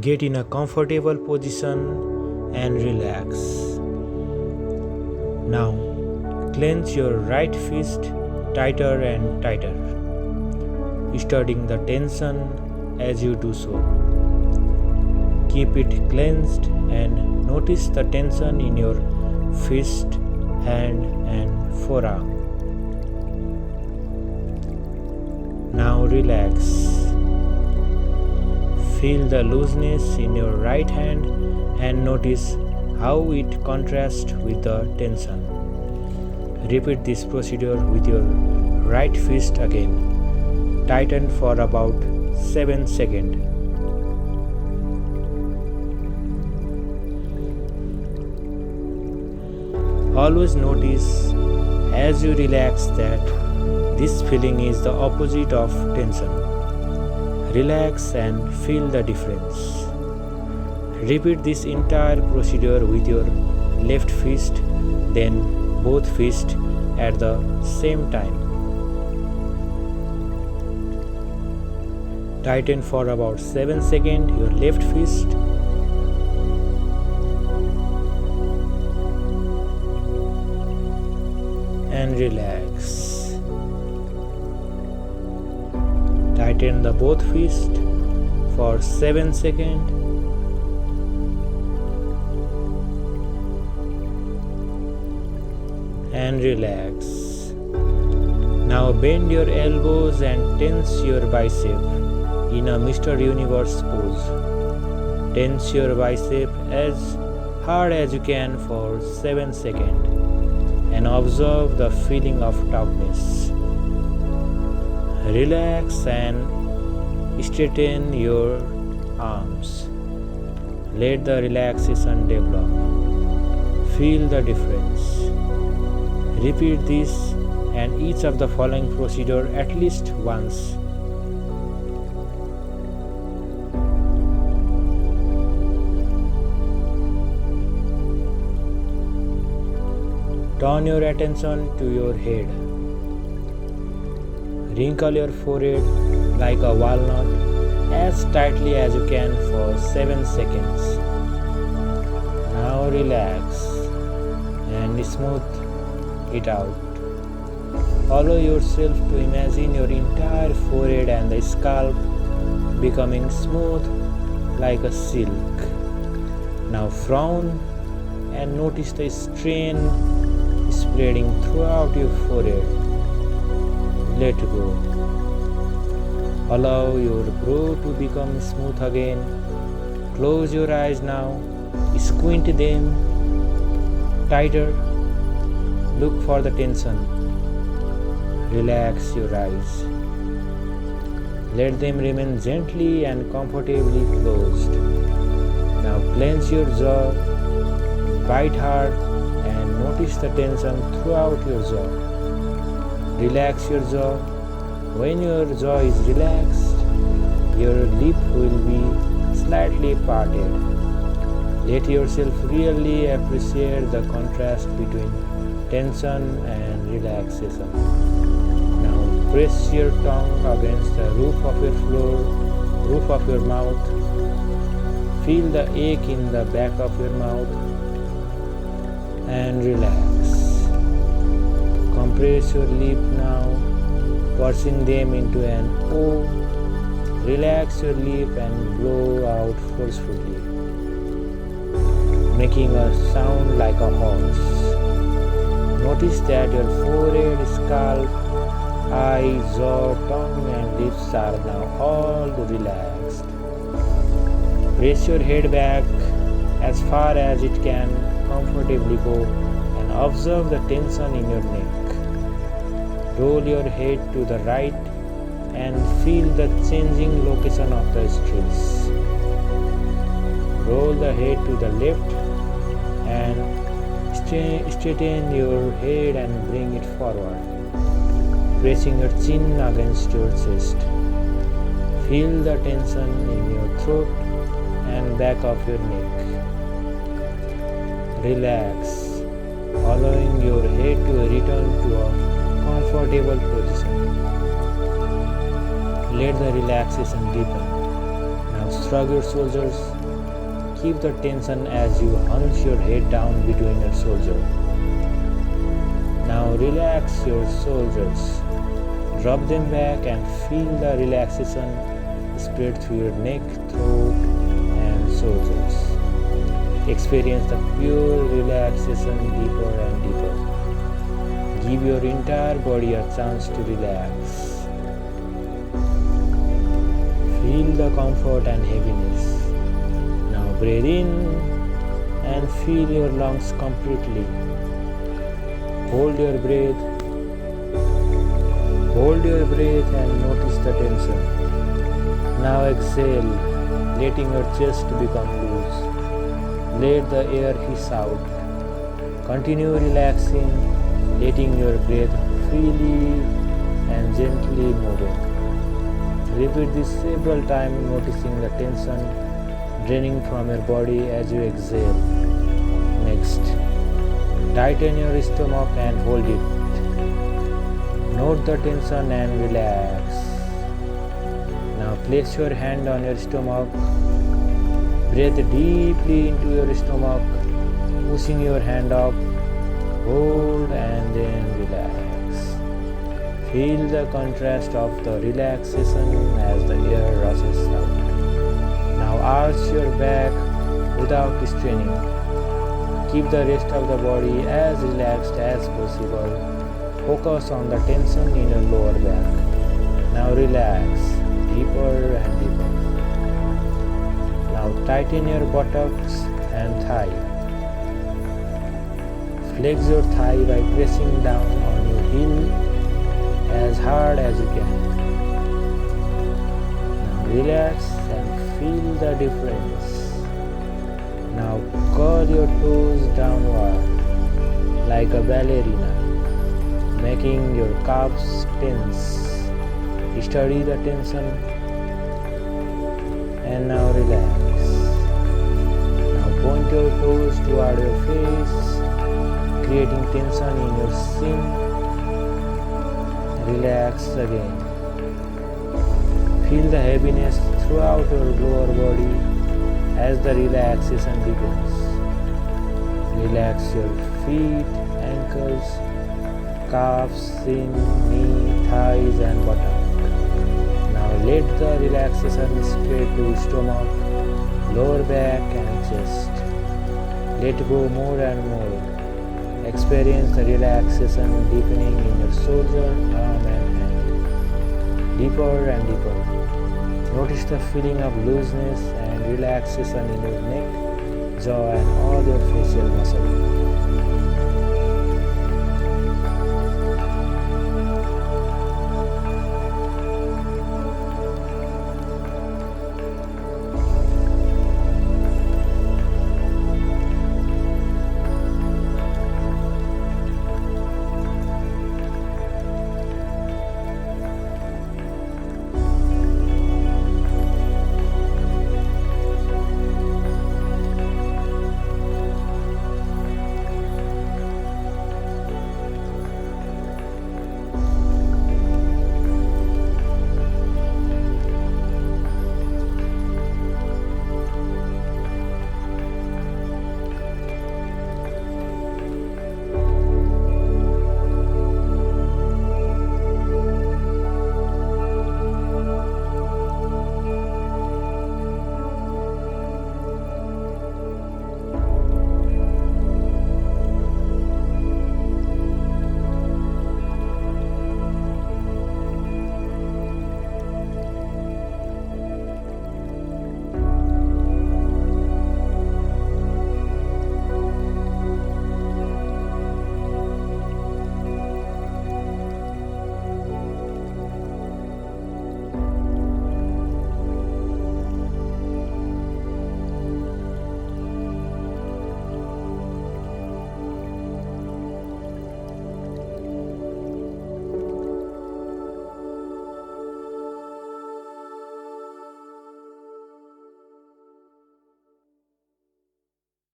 Get in a comfortable position and relax. Now, clench your right fist tighter and tighter, stirring the tension as you do so. Keep it clenched and notice the tension in your fist, hand, and forearm. Now relax. Feel the looseness in your right hand and notice how it contrasts with the tension. Repeat this procedure with your right fist again. Tighten for about 7 seconds. Always notice as you relax that this feeling is the opposite of tension. Relax and feel the difference. Repeat this entire procedure with your left fist, then both fists at the same time. Tighten for about 7 seconds your left fist. And relax. Tighten the both fists for 7 seconds. And relax. Now bend your elbows and tense your bicep in a Mr. Universe pose. Tense your bicep as hard as you can for 7 seconds and observe the feeling of tautness. Relax and straighten your arms. Let the relaxation develop. Feel the difference. Repeat this and each of the following procedure at least once. Turn your attention to your head. Wrinkle your forehead like a walnut as tightly as you can for 7 seconds. Now relax and smooth it out. Allow yourself to imagine your entire forehead and the scalp becoming smooth like a silk. Now frown and notice the strain spreading throughout your forehead. Let go. Allow your brow to become smooth again. Close your eyes now. Squint them tighter. Look for the tension. Relax your eyes. Let them remain gently and comfortably closed. Now clench your jaw. Bite hard and notice the tension throughout your jaw. Relax your jaw. When your jaw is relaxed, your lip will be slightly parted. Let yourself really appreciate the contrast between tension and relaxation. Now press your tongue against the roof of your mouth. Feel the ache in the back of your mouth and relax. Compress your lip now, pursing them into an O. Relax your lip and blow out forcefully, making a sound like a horse. Notice that your forehead, scalp, eyes, jaw, tongue and lips are now all relaxed. Press your head back as far as it can comfortably go and observe the tension in your neck. Roll your head to the right and feel the changing location of the stress. Roll the head to the left and straighten your head and bring it forward, pressing your chin against your chest. Feel the tension in your throat and back of your neck. Relax, allowing your head to return to a comfortable position. Let the relaxation deepen. Now shrug your shoulders. Keep the tension as you hunch your head down between your shoulders. Now relax your shoulders. Drop them back and feel the relaxation spread through your neck, throat, and shoulders. Experience the pure relaxation deeper and deeper. Give your entire body a chance to relax. Feel the comfort and heaviness. Now breathe in and fill your lungs completely. Hold your breath. Hold your breath and notice the tension. Now exhale, letting your chest become loose. Let the air hiss out. Continue relaxing, letting your breath freely and gently moving. Repeat this several times, noticing the tension draining from your body as you exhale. Next, tighten your stomach and hold it. Note the tension and relax. Now place your hand on your stomach. Breathe deeply into your stomach, pushing your hand up. Hold and then relax. Feel the contrast of the relaxation as the air rushes out. Now arch your back without straining. Keep the rest of the body as relaxed as possible. Focus on the tension in your lower back. Now relax deeper and deeper. Now tighten your buttocks and thigh. Flex your thigh by pressing down on your heel as hard as you can. Now relax and feel the difference. Now curl your toes downward like a ballerina, making your calves tense. Study the tension and now relax. Now point your toes toward your face, creating tension in your chin. Relax again. Feel the heaviness throughout your lower body as the relaxation begins. Relax your feet, ankles, calves, shin, knee, thighs and buttock. Now let the relaxation spread to stomach, lower back and chest. Let go more and more. Experience the relaxation deepening in your shoulder, arm and hand. Deeper and deeper. Notice the feeling of looseness and relaxation in your neck, jaw and all your facial muscles.